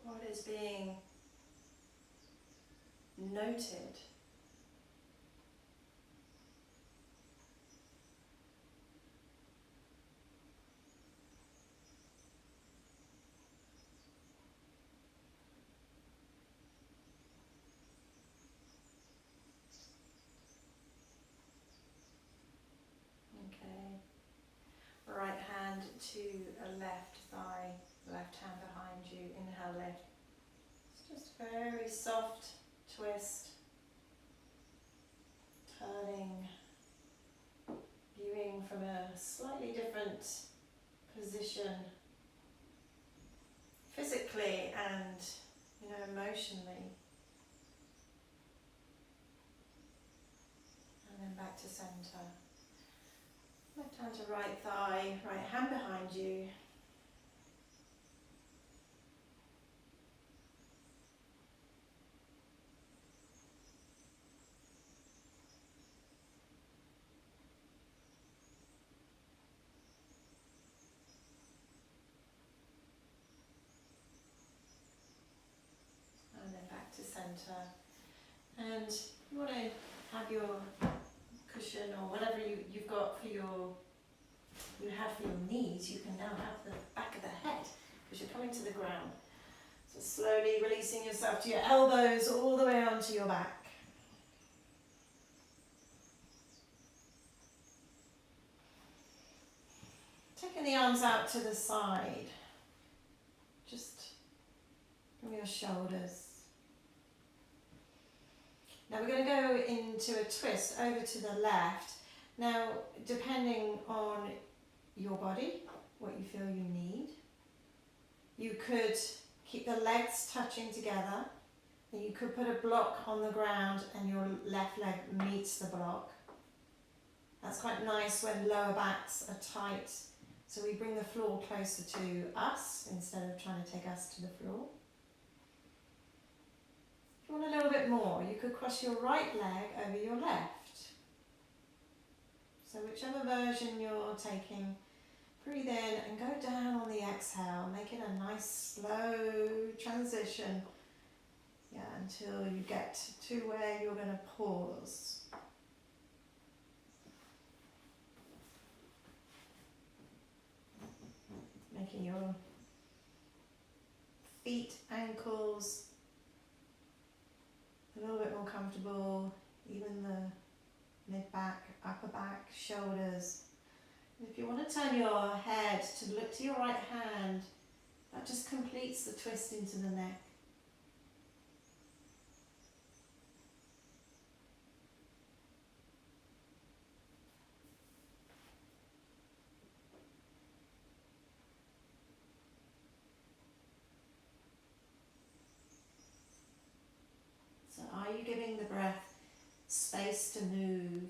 What is being noted? Right hand to a left thigh, left hand behind you. Inhale, lift. It's just very soft twist. Turning, viewing from a slightly different position, physically and emotionally. And then back to center. Left hand to right thigh, right hand behind you. And then back to center. And you want to have your cushion or whatever you've got for your knees, you can now have the back of the head because you're coming to the ground. So slowly releasing yourself to your elbows all the way onto your back. Taking the arms out to the side. Just from your shoulders. Now we're going to go into a twist over to the left. Now, depending on your body, what you feel you need, you could keep the legs touching together. And you could put a block on the ground and your left leg meets the block. That's quite nice when lower backs are tight. So we bring the floor closer to us instead of trying to take us to the floor. If you want a little bit more, you could cross your right leg over your left. So whichever version you're taking, breathe in and go down on the exhale, making a nice slow transition, until you get to where you're going to pause. Making your feet, ankles a little bit more comfortable, even the mid-back, upper back, shoulders. And if you want to turn your head to look to your right hand, that just completes the twist into the neck. So are you giving the breath space to move,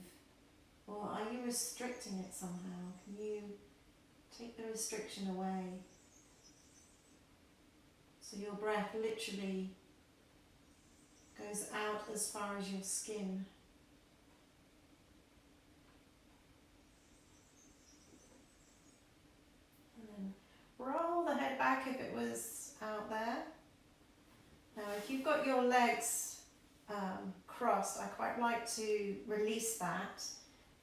or are you restricting it somehow? Can you take the restriction away? So your breath literally goes out as far as your skin. And then roll the head back if it was out there. Now if you've got your legs crossed, I quite like to release that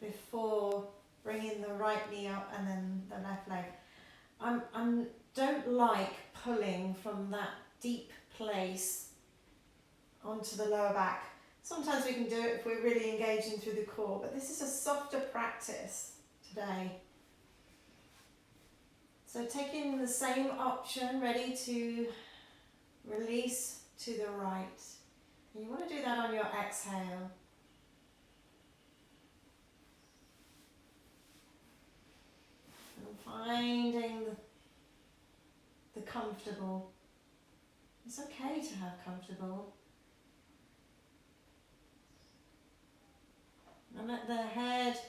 before bringing the right knee up and then the left leg. I don't like pulling from that deep place onto the lower back. Sometimes we can do it if we're really engaging through the core, but this is a softer practice today. So taking the same option, ready to release to the right. And you want to do that on your exhale. And finding the comfortable. It's okay to have comfortable. And let the head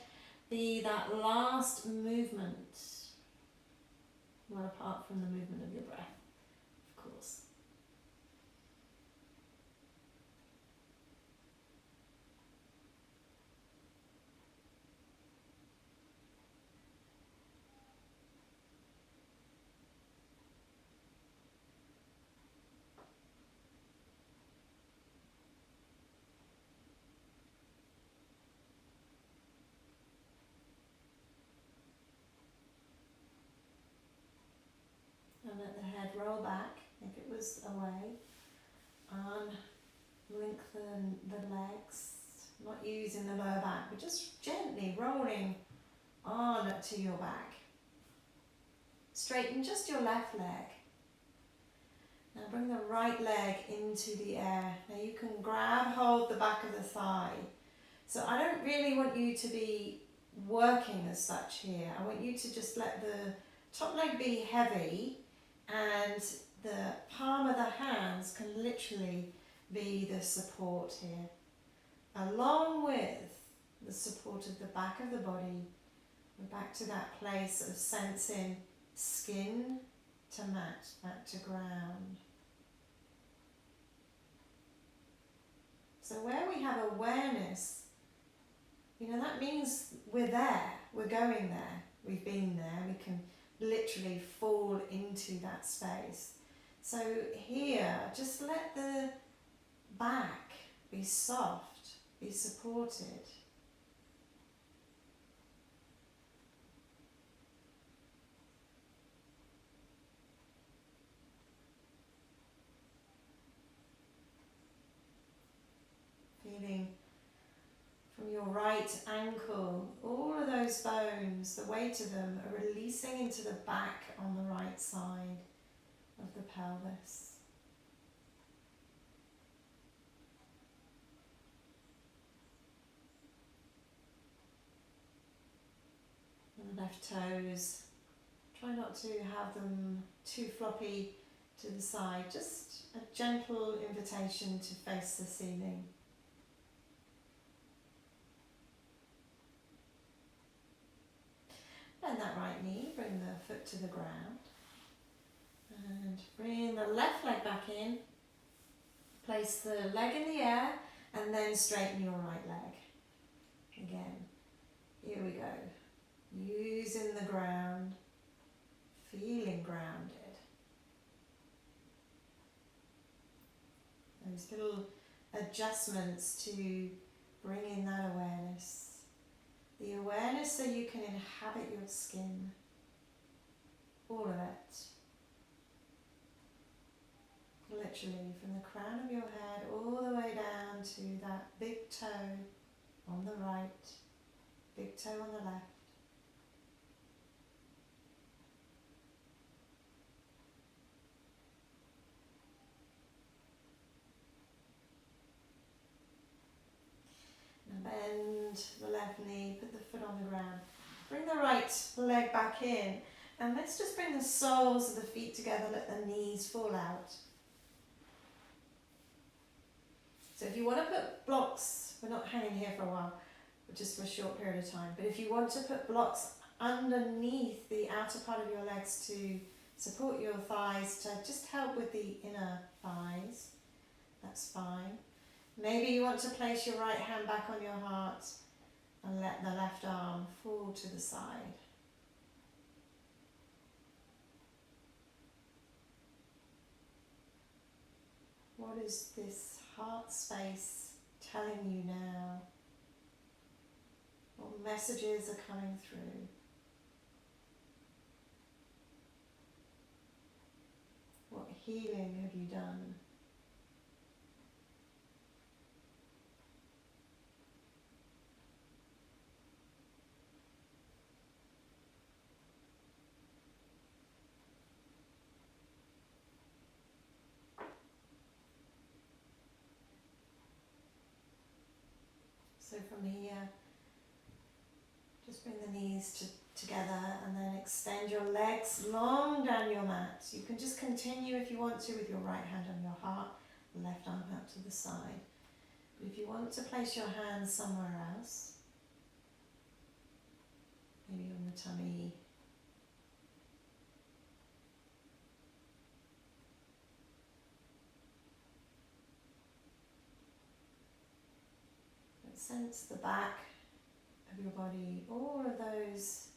be that last movement. Well, apart from the movement of your breath, of course. And let the head roll back if it was away. Lengthen the legs, not using the lower back, but just gently rolling on to your back. Straighten just your left leg. Now bring the right leg into the air. Now you can grab hold the back of the thigh. So I don't really want you to be working as such here. I want you to just let the top leg be heavy and the palm of the hands can literally be the support here. Along with the support of the back of the body, we're back to that place of sensing skin to mat, back to ground. So where we have awareness, that means we're there, we're going there, we've been there, we can literally fall into that space. So here, just let the back be soft, be supported. Feeling from your right ankle, all of those bones, the weight of them are releasing into the back on the right side of the pelvis. left toes. Try not to have them too floppy to the side, just a gentle invitation to face the ceiling. Bend that right knee, bring the foot to the ground. And bring the left leg back in. Place the leg in the air and then straighten your right leg. Again, here we go. Using the ground, feeling grounded. Those little adjustments to bring in that awareness. The awareness so you can inhabit your skin. All of it. Literally from the crown of your head all the way down to that big toe on the right, big toe on the left. Now bend the left knee, put the foot on the ground. Bring the right leg back in, and let's just bring the soles of the feet together, let the knees fall out. So if you want to put blocks, we're not hanging here for a while, but just for a short period of time, but if you want to put blocks underneath the outer part of your legs to support your thighs, to just help with the inner thighs, that's fine. Maybe you want to place your right hand back on your heart and let the left arm fall to the side. What is this heart space telling you now? What messages are coming through? What healing have you done? So from here, just bring the knees together and then extend your legs long down your mat. You can just continue if you want to with your right hand on your heart, left arm out to the side. But if you want to place your hands somewhere else, maybe on the tummy, sense the back of your body, all of those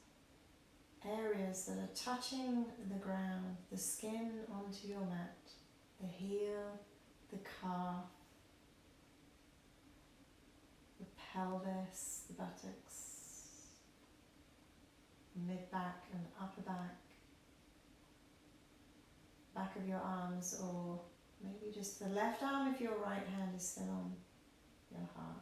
areas that are touching the ground, the skin onto your mat, the heel, the calf, the pelvis, the buttocks, mid-back and upper back, back of your arms, or maybe just the left arm if your right hand is still on your heart.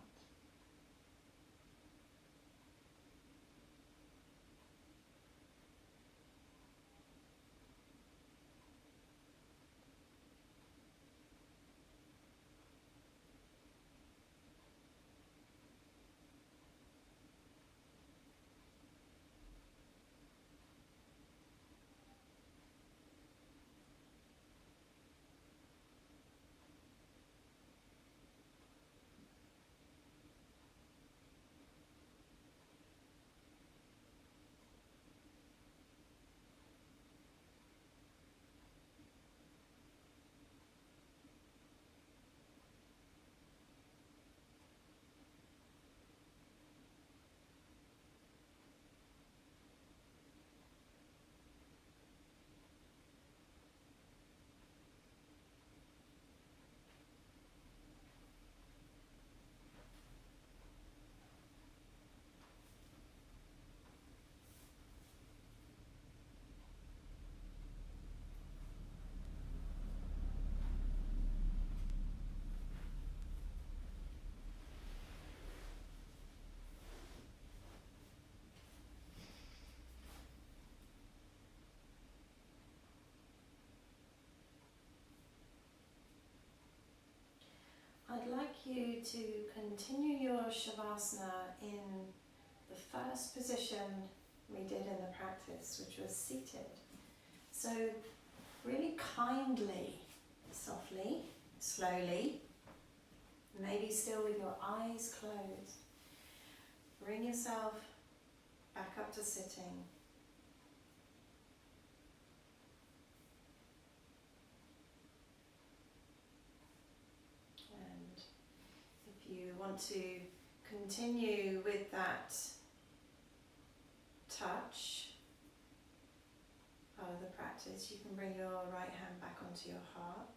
I'd like you to continue your Shavasana in the first position we did in the practice, which was seated. So really kindly, softly, slowly, maybe still with your eyes closed, bring yourself back up to sitting. And if you want to continue with that touch part of the practice, you can bring your right hand back onto your heart.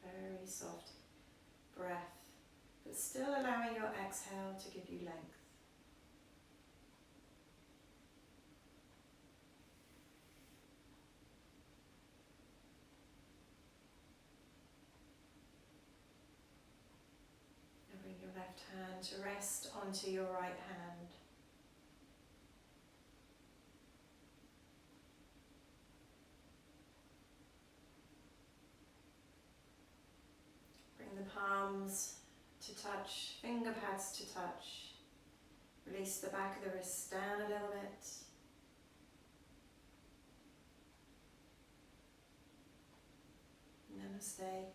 Very soft breath, but still allowing your exhale to give you length. And bring your left hand to rest onto your right hand. Bring the palms to touch, finger pads to touch. Release the back of the wrists down a little bit. Namaste.